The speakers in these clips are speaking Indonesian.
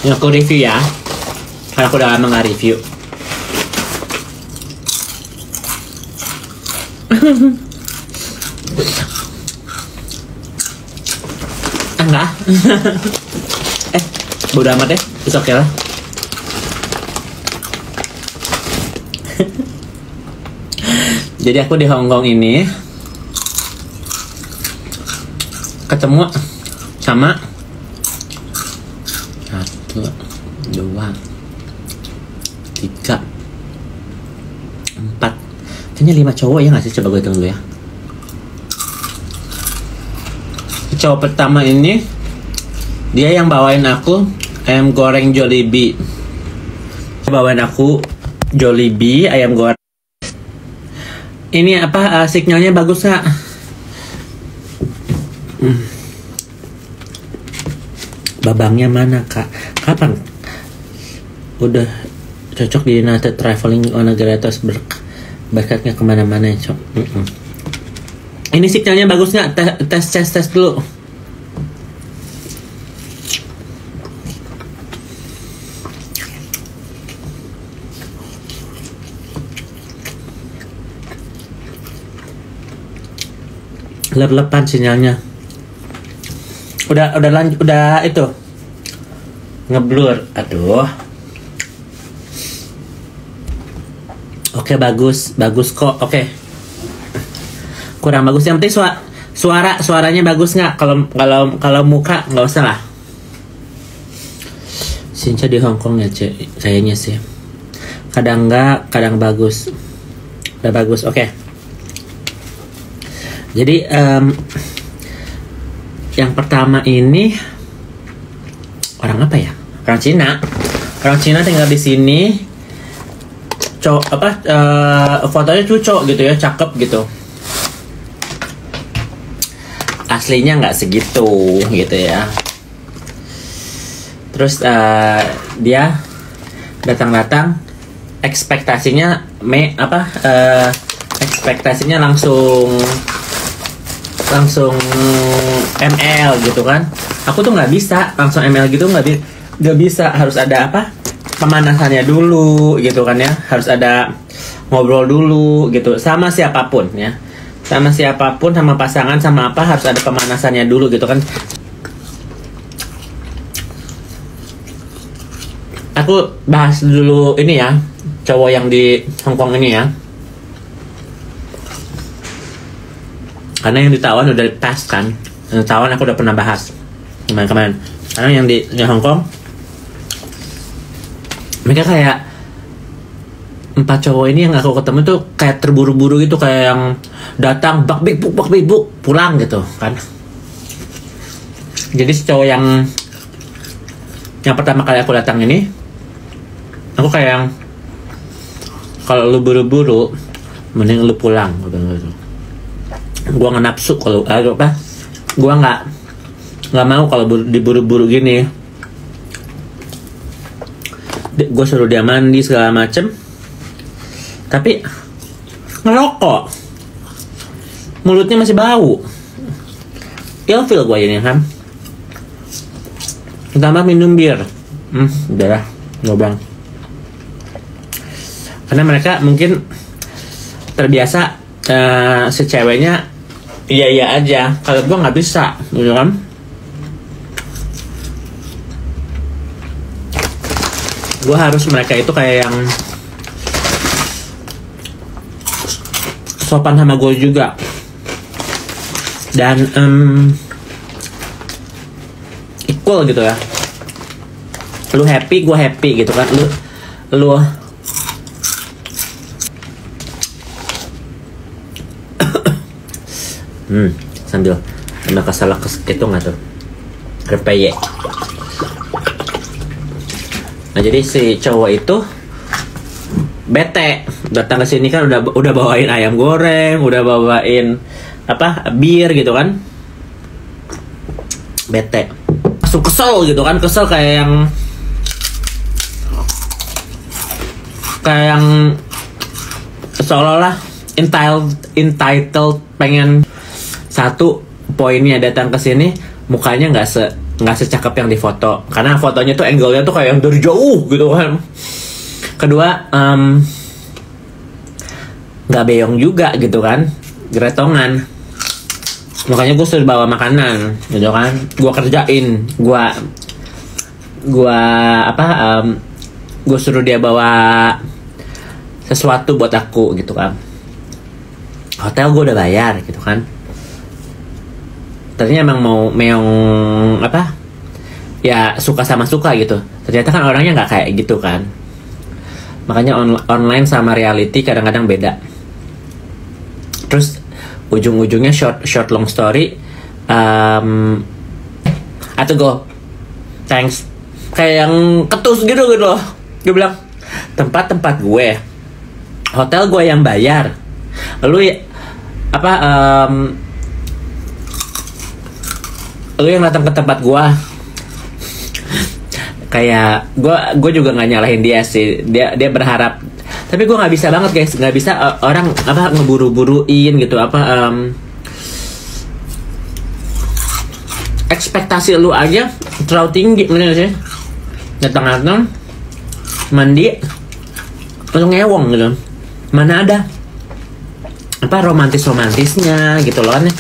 Ini aku review ya, karena aku udah lama nggak review. Enggak. Bodo amat deh, it's okay lah. Jadi aku di Hong Kong ini ketemu sama 1, 2, 3, 4, kayaknya 5 cowok ya nggak sih? Coba gue hitung dulu ya. Cowok pertama ini dia yang bawain aku ayam goreng Jollibee. Bawain aku Jollibee ayam goreng. Ini apa sinyalnya bagus nggak? Babangnya mana kak? Kapan? Udah cocok di United Traveling on a Gratis berkatnya kemana-mana ya cok. Ini sinyalnya bagus nggak? Tes dulu. Lep-lepan sinyalnya. Udah itu ngeblur. Aduh. Oke, bagus kok. Oke. Kurang bagus, yang penting suaranya bagus nggak? Kalau muka nggak usah lah. Sinca di Hong Kong ya cek, kayaknya sih. Kadang nggak, kadang bagus. Udah bagus, oke. Jadi yang pertama ini orang apa ya? Orang Cina. Orang Cina tinggal di sini. Fotonya cucok gitu ya, cakep gitu. Aslinya nggak segitu gitu ya. Terus dia datang ekspektasinya ekspektasinya langsung ML gitu kan. Aku tuh nggak bisa langsung ML gitu, nggak bisa, harus ada pemanasannya dulu gitu kan ya, harus ada ngobrol dulu gitu sama siapapun ya, sama pasangan sama apa, harus ada pemanasannya dulu gitu kan. Aku bahas dulu ini ya, cowok yang di Hong Kong ini ya, karena yang ditawan udah pas kan. Yang ditawan aku udah pernah bahas kemarin. Karena yang di Hong Kong, mereka kayak 4 cowok ini yang aku ketemu tuh kayak terburu-buru gitu, kayak yang datang bak buk pulang gitu kan. Jadi si cowok yang pertama kali aku datang ini, aku kayak yang kalau lu buru-buru mending lu pulang gitu. Gua nggak nafsu kalau gua nggak mau kalau diburu-buru gini. Gue suruh dia mandi segala macem, tapi ngerokok, mulutnya masih bau. Ilfil gue ini kan. Ditambah minum bir. Udah lah, ngobang. Karena mereka mungkin terbiasa si ceweknya iya aja. Kalau gue nggak bisa, gitu kan? Gue harus mereka itu kayak yang sopan sama gue juga. Dan equal gitu ya. Lu happy, gue happy gitu kan. Lu sambil kesalah gitu nggak tuh? Repeye. Nah jadi si cowok itu bete datang ke sini kan, udah bawain ayam goreng, udah bawain bir gitu kan. Bete, langsung kesel gitu kan, kayak yang seolah-olah entitled pengen satu poinnya datang ke sini, mukanya nggak nggak secakep yang di foto, karena fotonya tuh angle-nya tuh kayak yang dari jauh gitu kan. Kedua, nggak beyong juga gitu kan, geretongan. Makanya gue suruh bawa makanan gitu kan, gue kerjain, gue suruh dia bawa sesuatu buat aku gitu kan. Hotel gue udah bayar gitu kan. Ternyata emang mau meong apa ya, suka sama suka gitu. Ternyata kan orangnya nggak kayak gitu kan. Makanya online sama reality kadang-kadang beda. Terus ujung-ujungnya short long story, atau go thanks kayak yang ketus gitu loh. Dia bilang tempat gue, hotel gue yang bayar, lu lu yang datang ke tempat gue. Kayak gue juga nggak nyalahin dia sih, dia berharap, tapi gue nggak bisa banget guys, nggak bisa orang ngeburu-buruin gitu ekspektasi lu aja terlalu tinggi bener sih. Datang mandi langsung ngewong gitu, mana ada romantisnya gitu loh kan.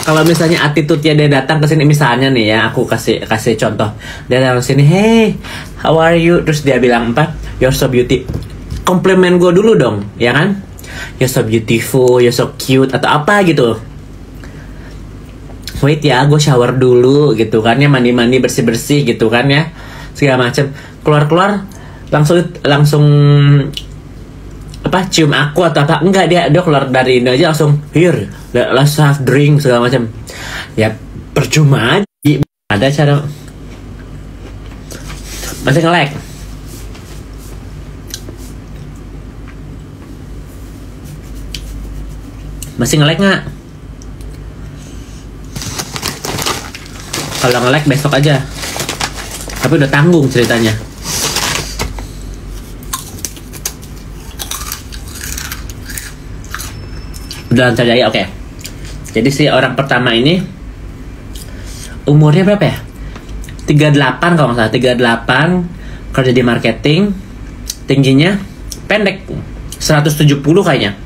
Kalau misalnya attitude-nya dia datang ke sini, misalnya nih ya, aku kasih contoh. Dia datang ke sini, "Hey, how are you?" Terus dia bilang "You're so beautiful." Komplimen gue dulu dong, ya kan? "You're so beautiful, you're so cute," atau apa gitu. Wait ya, gue shower dulu gitu kan ya, mandi-mandi bersih-bersih gitu kan ya. Segala macem. Keluar langsung cium aku atau apa, enggak, dia keluar dari ini aja langsung here, let's have drink segala macam. Ya percuma aja. Ada cara masih nge-lag nggak? Kalau nge-lag besok aja, tapi udah tanggung ceritanya. Udah lancar jaya, oke. Jadi si orang pertama ini umurnya berapa ya? 38 kalau nggak salah, 38, kerja di marketing, tingginya pendek, 170 kayaknya.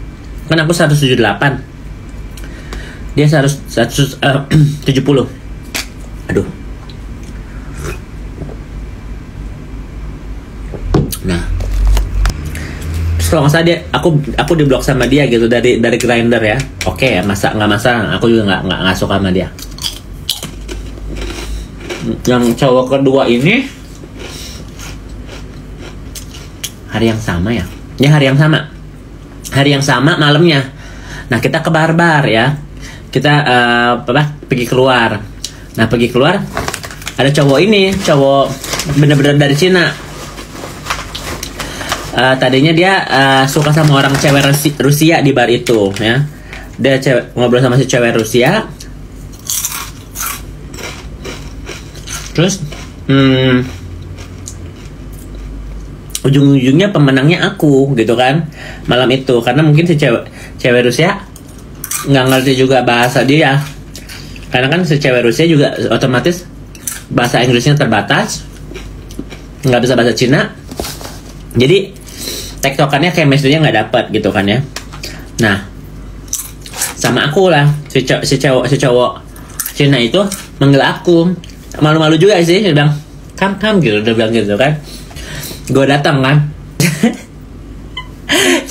Kan aku 178. Dia 170. Aduh. Nah, kalau nggak salah dia, aku diblok sama dia gitu dari Grindr ya. Oke, nggak masalah. Aku juga nggak suka sama dia. Yang cowok kedua ini hari yang sama ya? Ya hari yang sama malamnya. Nah kita ke bar ya. Kita pergi keluar. Nah pergi keluar ada cowok bener-bener dari Cina. Tadinya dia suka sama orang cewek Rusia di bar itu ya. Dia ngobrol sama si cewek Rusia. Terus ujung-ujungnya pemenangnya aku gitu kan malam itu, karena mungkin si cewek Rusia nggak ngerti juga bahasa dia, karena kan si cewek Rusia juga otomatis bahasa Inggrisnya terbatas, nggak bisa bahasa Cina, jadi tektokannya chemistry-nya nggak dapat gitu kan ya. Nah sama aku lah si cowok Cina itu manggil aku, malu-malu juga sih, dia bilang kam gitu, udah bilang gitu kan. Gue datang kan,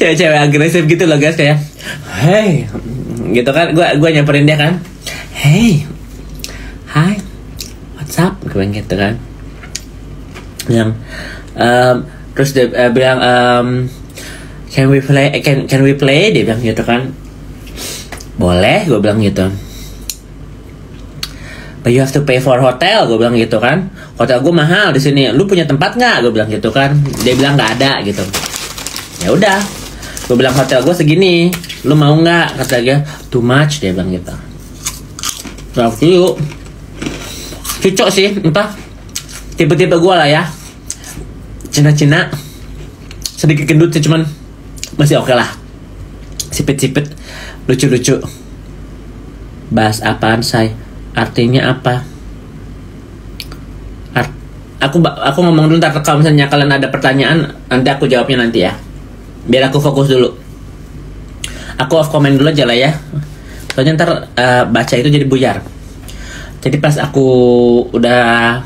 cewek-cewek agresif gitu loh guys, kayak hey gitu kan. Gue nyamperin dia kan, hey hi what's up, gue bilang gitu kan. Yang terus dia bilang can we play, dia bilang gitu kan. Boleh, gue bilang gitu. But you have to pay for hotel, gue bilang gitu kan. Hotel gue mahal di sini. Lu punya tempat nggak? Gue bilang gitu kan. Dia bilang nggak ada gitu. Ya udah, gue bilang hotel gue segini. Lu mau nggak? Kata dia too much, dia bilang gitu. Waktu yuk. Cocok sih, entah. Tipe-tipe gue lah ya. Cina-Cina. Sedikit gendut sih, cuman masih oke lah. Sipit-sipit, lucu-lucu. Bahas apaan say? Artinya apa? aku ngomong dulu, ntar kalau misalnya kalian ada pertanyaan nanti aku jawabnya nanti ya. Biar aku fokus dulu. Aku off comment dulu aja lah ya. Soalnya ntar baca itu jadi buyar. Jadi pas aku udah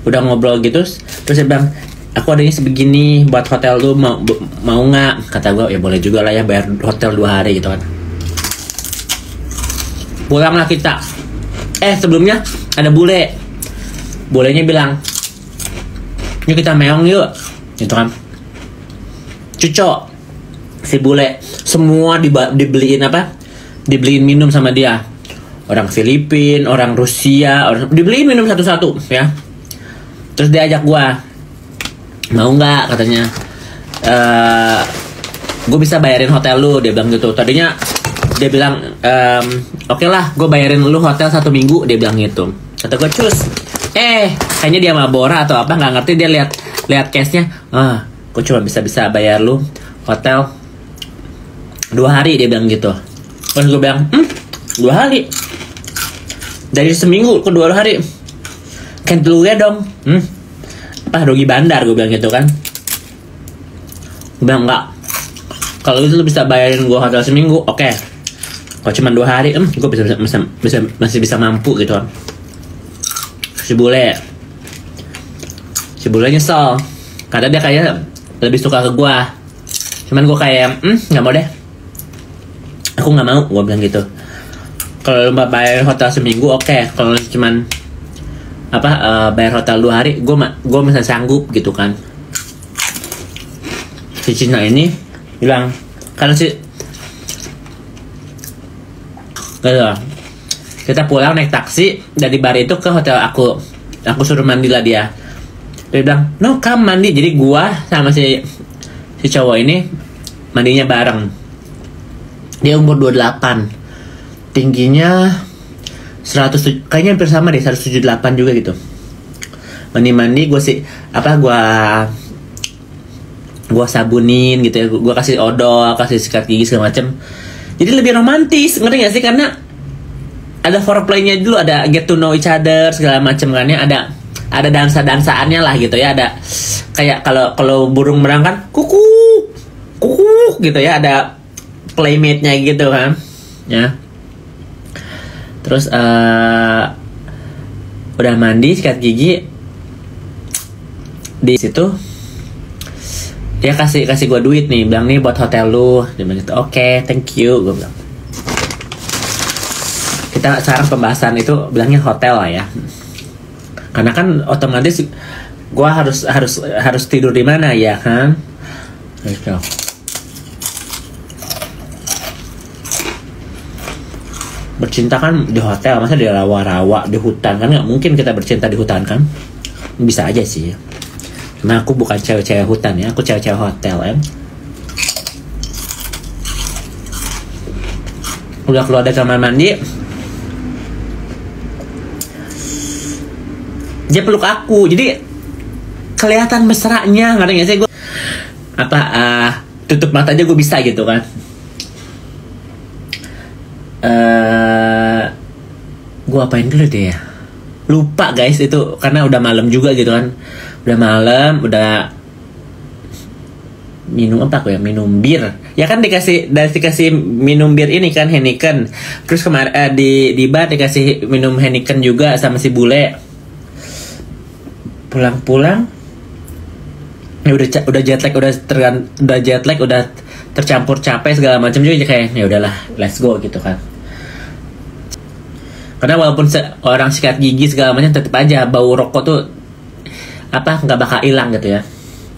ngobrol gitu, terus dia bilang, aku adanya sebegini buat hotel lu, mau nggak? Kata gue, ya boleh juga lah ya, bayar hotel 2 hari gitu kan. Pulanglah kita. Sebelumnya ada bulenya bilang, yuk kita meong yuk, gitu kan. Cucok si bule semua dibeliin minum sama dia. Orang Filipina, orang Rusia, dibeliin minum satu-satu ya. Terus dia ajak gua, mau nggak katanya, gue bisa bayarin hotel lu, dia bilang gitu. Tadinya dia bilang, oke lah, gue bayarin lu hotel 1 minggu, dia bilang gitu. Kata gue, cus. Kayaknya dia mabora atau apa, nggak ngerti. Dia lihat cashnya, gue cuma bisa bayar lu hotel 2 hari, dia bilang gitu. Terus gue bilang, 2 hari dari seminggu ke 2 hari, kan dulu ya dong. Rugi bandar, gue bilang gitu kan. Gue bilang enggak, kalau itu lu bisa bayarin gue hotel seminggu, oke. Kalau cuma 2 hari, gue masih bisa mampu gitu kan. Si bule nyesel, kata dia kayaknya lebih suka ke gue. Cuman gue kayak nggak mau deh, aku nggak mau, gue bilang gitu. Kalau lu bayar hotel seminggu, oke. Kalau cuman bayar hotel 2 hari, gue masih sanggup gitu kan. Si Cina ini bilang, karena kita pulang naik taksi dari bar itu ke hotel aku suruh mandi lah dia bilang, no kamu mandi. Jadi gua sama si cowok ini mandinya bareng. Dia umur 28, tingginya 100, kayaknya hampir sama deh, 178 juga gitu. Mandi gua sabunin gitu ya, gua kasih odol, kasih sikat gigi segala macem. Jadi lebih romantis, ngerti gak sih? Karena ada foreplay-nya dulu, ada get to know each other segala macem kan ya, ada dansa-dansaannya lah gitu ya, ada kayak kalau burung merang kan kuku gitu ya, ada playmate-nya gitu kan ya. Terus udah mandi, sikat gigi, di situ dia kasih gue duit nih, bilang nih buat hotel lu. Dia bilang gitu, oke, thank you, gue bilang. Kita sekarang pembahasan itu bilangnya hotel lah ya, karena kan otomatis gue harus tidur di mana ya kan. Gitu. Bercinta kan di hotel, masa di rawa-rawa di hutan kan? Nggak mungkin kita bercinta di hutan kan? Bisa aja sih. Nah, aku bukan cewek-cewek hutan ya, aku cewek-cewek hotel ya. Udah keluar dari kamar mandi, dia peluk aku, jadi kelihatan mesranya, ngerti gak sih? Gue tutup mata aja gue bisa gitu kan. Gue apain dulu deh ya, lupa guys itu, karena udah malam juga gitu kan. Udah malam, udah minum apa aku ya, minum bir ya kan, dikasih minum bir ini kan, Heineken. Terus kemarin di bar dikasih minum Heineken juga sama si bule. Pulang ya udah jet lag, udah tercampur capek segala macam juga, kayak ya udahlah, let's go gitu kan. Karena walaupun orang sikat gigi segala macam, tetap aja bau rokok tuh nggak bakal hilang gitu ya,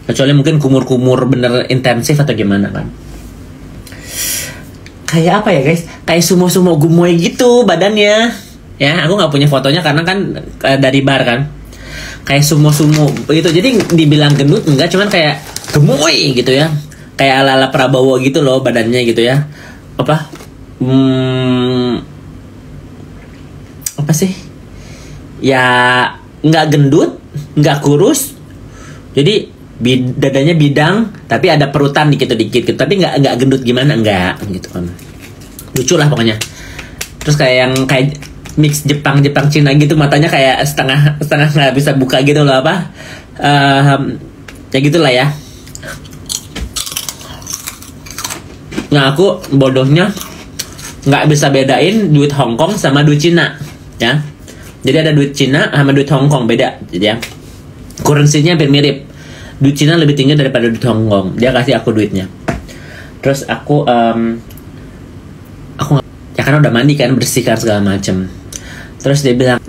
kecuali mungkin kumur-kumur bener intensif atau gimana kan. Kayak apa ya guys, kayak sumo gemoy gitu badannya ya. Aku nggak punya fotonya karena kan dari bar kan, kayak sumo gitu. Jadi dibilang gendut enggak, cuman kayak gemoy gitu ya, kayak ala Prabowo gitu loh badannya gitu ya. Apa sih ya, nggak gendut, nggak kurus, jadi dadanya bidang, tapi ada perutan dikit-dikit gitu, tapi nggak gendut gimana, nggak gitu kan, lucu lah pokoknya. Terus kayak mix Jepang Cina gitu, matanya kayak setengah nggak bisa buka gitu loh, apa ya gitulah ya. Nah aku bodohnya nggak bisa bedain duit Hong Kong sama duit Cina ya. Jadi ada duit Cina sama duit Hong Kong, beda jadi ya. Currency-nya hampir mirip. Duit Cina lebih tinggi daripada duit Hong Kong. Dia kasih aku duitnya. Terus aku ya karena udah mandi kan, bersihkan segala macem. Terus dia bilang,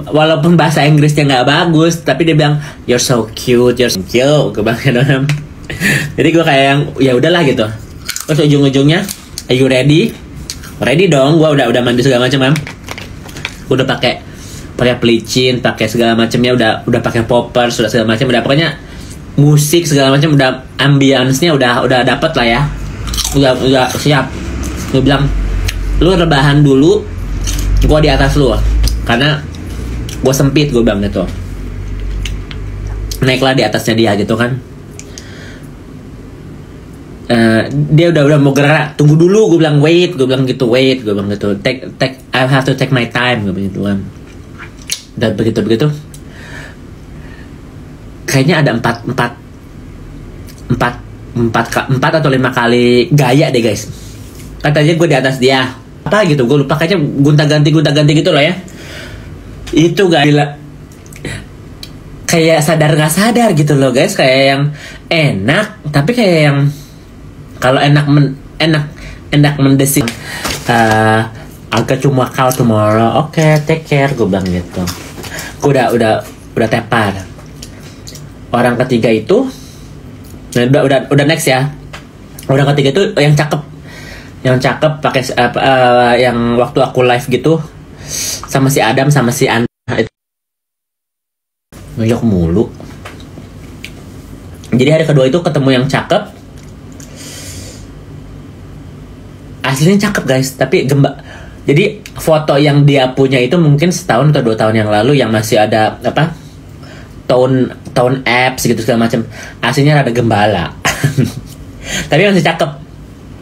walaupun bahasa Inggrisnya nggak bagus, tapi dia bilang you're so cute, you're so cute. Gue bilang gitu. Jadi gue kayak yang ya udahlah gitu. Terus ujung-ujungnya, are you ready? Ready dong. Gue udah mandi segala macam kan. Gue udah pakai pelicin, pakai segala macamnya, udah pakai popper, sudah segala macam, udah pokoknya musik segala macam, udah ambience-nya udah dapet lah ya. Udah siap. Gue bilang, lu rebahan dulu, gue di atas lu, karena gue sempit, gue bilang gitu. Naiklah di atasnya dia gitu kan. Dia udah mau gerak, tunggu dulu, gue bilang wait, gue bilang gitu, I have to take my time, gue bilang gitu kan. Dan begitu kayaknya ada 4 atau 5 kali gaya deh guys. Katanya gue di atas dia apa gitu, gue lupa, kayaknya gonta-ganti gitu loh ya. Itu gak gila, kayak sadar nggak sadar gitu loh guys, kayak yang enak tapi kayak yang kalau enak mendesak. Agak cuma call tomorrow, oke, take care, gue bilang gitu. Gue udah tepar. Orang ketiga itu udah next ya. Orang ketiga itu yang cakep pakai yang waktu aku live gitu sama si Adam sama si Anda itu ngeyok mulu. Jadi hari kedua itu ketemu yang cakep, aslinya cakep guys, tapi jadi foto yang dia punya itu mungkin setahun atau 2 tahun yang lalu, yang masih ada apa tone apps gitu segala macam. Aslinya ada gembala. Tapi masih cakep,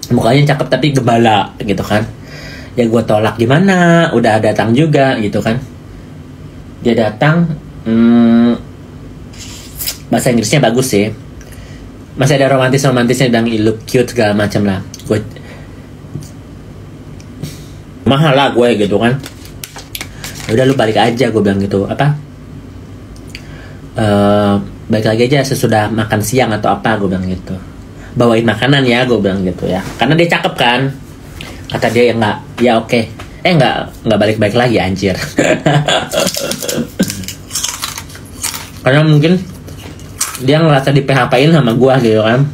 mukanya cakep tapi gembala gitu kan. Ya gue tolak gimana, udah datang juga gitu kan. Dia datang, bahasa Inggrisnya bagus sih, masih ada romantisnya, bilang you look cute segala macam lah. Gue mahal lah gue gitu kan. Ya udah lu balik aja, gue bilang gitu, balik lagi aja sesudah makan siang atau apa, gue bilang gitu. Bawain makanan ya, gue bilang gitu ya, karena dia cakep kan. Kata dia ya nggak, ya oke. Nggak balik lagi anjir. Karena mungkin dia ngerasa di PHP-in sama gue gitu kan,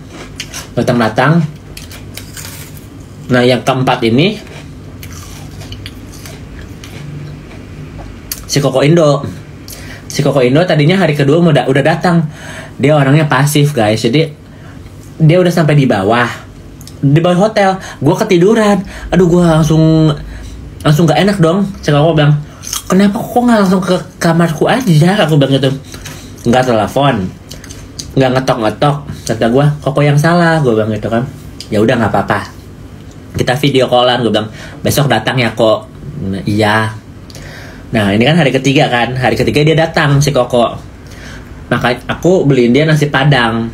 datang. Nah yang keempat ini si Koko Indo tadinya hari kedua udah datang. Dia orangnya pasif guys, jadi dia udah sampai di bawah hotel. Gue ketiduran, aduh gue langsung gak enak dong. Si Koko bilang, kenapa kok nggak langsung ke kamarku aja? Aku bilang gitu, nggak telepon, nggak ngetok. Kata gue, Koko yang salah, gue bilang gitu kan. Ya udah nggak apa-apa, kita video callan, gue bilang besok datang ya kok. Nah, iya. Nah ini kan hari ketiga kan, hari ketiga dia datang si Koko. Maka aku beliin dia nasi padang,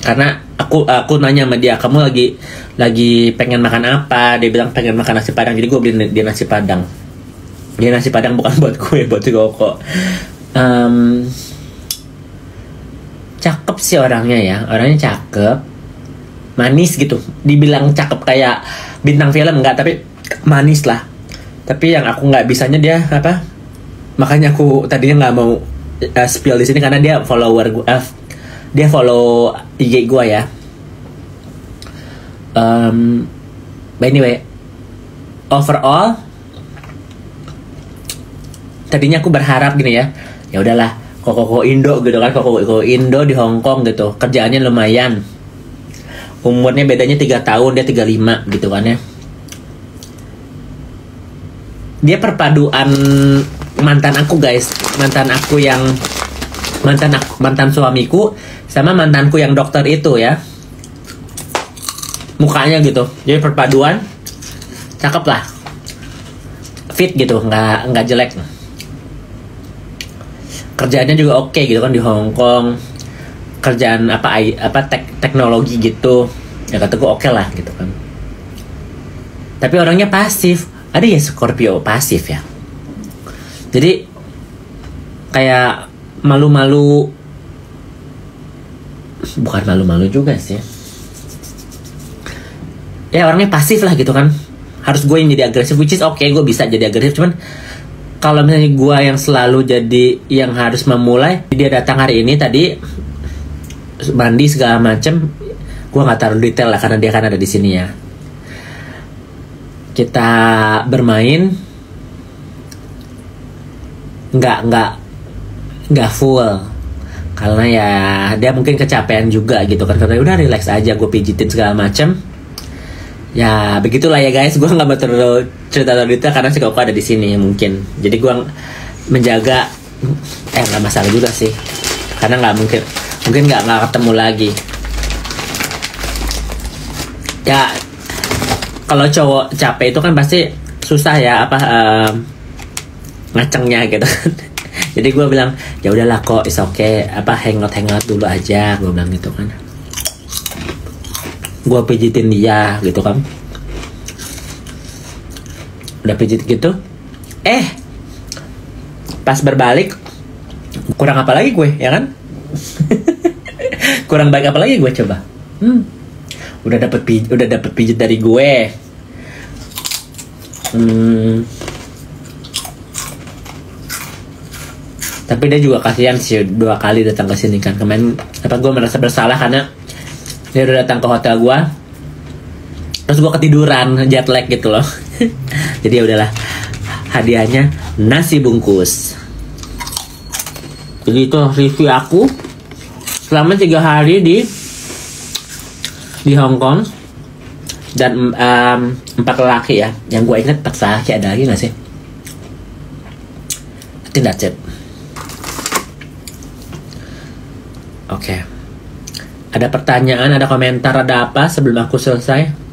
karena aku nanya sama dia, kamu lagi pengen makan apa? Dia bilang pengen makan nasi padang, jadi gue beliin dia nasi padang. Dia nasi padang bukan buat gue, buat si Koko. Cakep sih orangnya ya, orangnya cakep, manis gitu. Dibilang cakep kayak bintang film enggak, tapi manis lah. Tapi yang aku nggak bisanya dia apa? Makanya aku tadinya nggak mau spill di sini, karena dia follower gue, dia follow IG gue ya. But anyway, overall, tadinya aku berharap gini ya. Ya udahlah, Koko Indo gitu kan, Koko Indo di Hong Kong gitu, kerjaannya lumayan. Umurnya bedanya 3 tahun, dia 35 gitu kan ya. Dia perpaduan mantan aku guys, mantan suamiku sama mantanku yang dokter itu ya, mukanya gitu. Jadi perpaduan cakep lah, fit gitu, nggak jelek. Kerjaannya juga oke gitu kan di Hong Kong, kerjaan teknologi gitu ya, kata gue oke lah gitu kan. Tapi orangnya pasif, ada ya Scorpio pasif ya, jadi kayak malu-malu, bukan malu-malu juga sih ya, orangnya pasif lah gitu kan. Harus gue yang jadi agresif, which is oke, gue bisa jadi agresif, cuman kalau misalnya gue yang selalu jadi yang harus memulai, dia datang hari ini tadi mandi segala macem, gue nggak taruh detail lah karena dia kan ada di sini ya. Kita bermain nggak full karena ya dia mungkin kecapean juga gitu kan, karena udah relax aja, gue pijitin segala macem. Ya begitulah ya guys, gue nggak mau terlalu cerita detail karena si Koko ada di sini mungkin. Jadi gue menjaga, nggak masalah juga sih, karena nggak mungkin nggak ketemu lagi. Ya kalau cowok capek itu kan pasti susah ya ngacengnya gitu. Jadi gue bilang ya udahlah kok, is okay, hangout dulu aja, gue bilang gitu kan. Gue pijitin dia gitu kan, udah pijit gitu, pas berbalik kurang apa lagi gue ya kan. Kurang baik apa lagi gue coba. Udah dapet pijit dari gue. Tapi dia juga kasihan sih, 2 kali datang ke sini kan. Kemarin gue merasa bersalah karena dia udah datang ke hotel gue, terus gue ketiduran, jet lag gitu loh. Jadi ya udahlah, hadiahnya nasi bungkus. Jadi itu review aku selama 3 hari di Hong Kong, dan 4 lelaki ya. Yang gue ingat 4 lelaki, ada lagi nggak sih? I think that's it. Oke. Ada pertanyaan, ada komentar, ada apa sebelum aku selesai?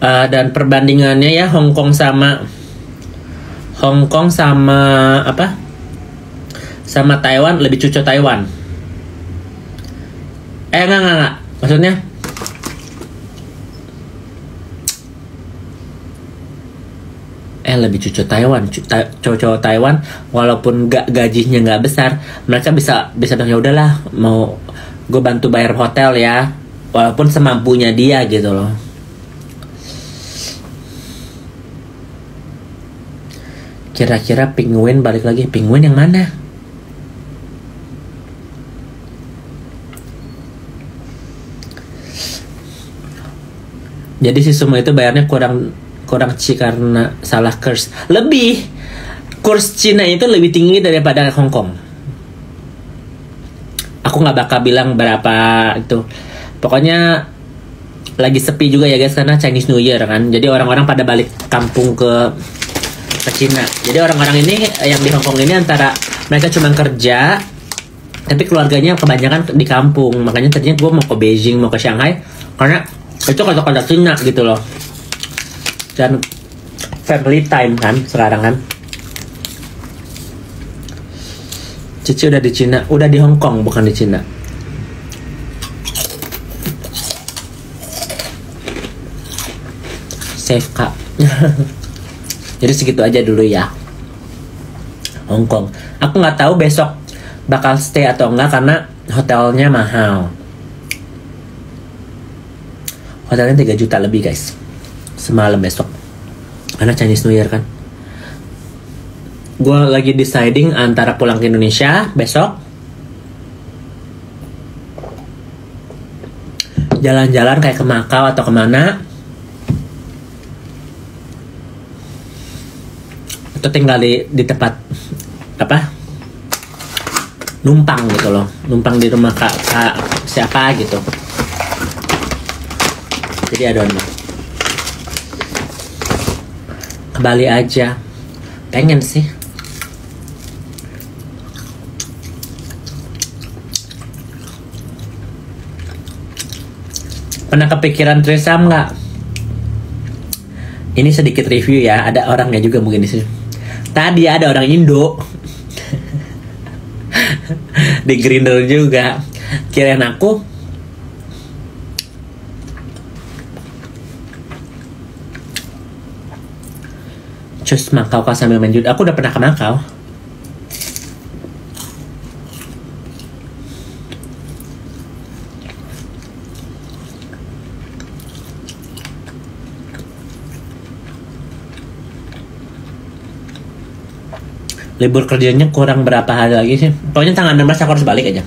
Dan perbandingannya ya, Hong Kong sama sama Taiwan, lebih cucu Taiwan. Enggak. Maksudnya lebih cucu Taiwan, cowok-cowok Taiwan walaupun gajinya nggak besar, mereka bisa bilang ya udahlah, mau gue bantu bayar hotel ya, walaupun semampunya dia gitu loh. Kira-kira penguin balik lagi, penguin yang mana? Jadi si semua itu bayarnya kurang karena salah kurs. Kurs Cina itu lebih tinggi daripada Hong Kong. Aku nggak bakal bilang berapa itu. Pokoknya lagi sepi juga ya guys, karena Chinese New Year kan. Jadi orang-orang pada balik kampung ke Cina. Jadi orang-orang ini yang di Hong Kong ini antara mereka cuma kerja, tapi keluarganya kebanyakan di kampung. Makanya tadinya gue mau ke Beijing, mau ke Shanghai, karena itu kota-kota Cina gitu loh. Dan family time kan sekarang kan. Cici udah di Cina, udah di Hong Kong bukan di Cina. Save kak. Jadi segitu aja dulu ya Hong Kong. Aku nggak tahu besok bakal stay atau enggak karena hotelnya mahal. Hotelnya 3 juta lebih guys semalam besok, karena Chinese New Year kan. Gue lagi deciding antara pulang ke Indonesia besok, jalan-jalan kayak ke Macau atau kemana, atau tinggal di tempat numpang gitu loh, numpang di rumah kak siapa gitu. Jadi I don't know, ke Bali aja pengen sih. Pernah kepikiran trisam nggak? Ini sedikit review ya, ada orangnya juga mungkin di sini. Tadi ada orang Indo di Grindr juga, kirain aku cus Makau kau sambil main judo. Aku udah pernah ke Makau. Libur kerjanya kurang berapa hari lagi sih? Pokoknya tanggal 16 aku harus balik aja.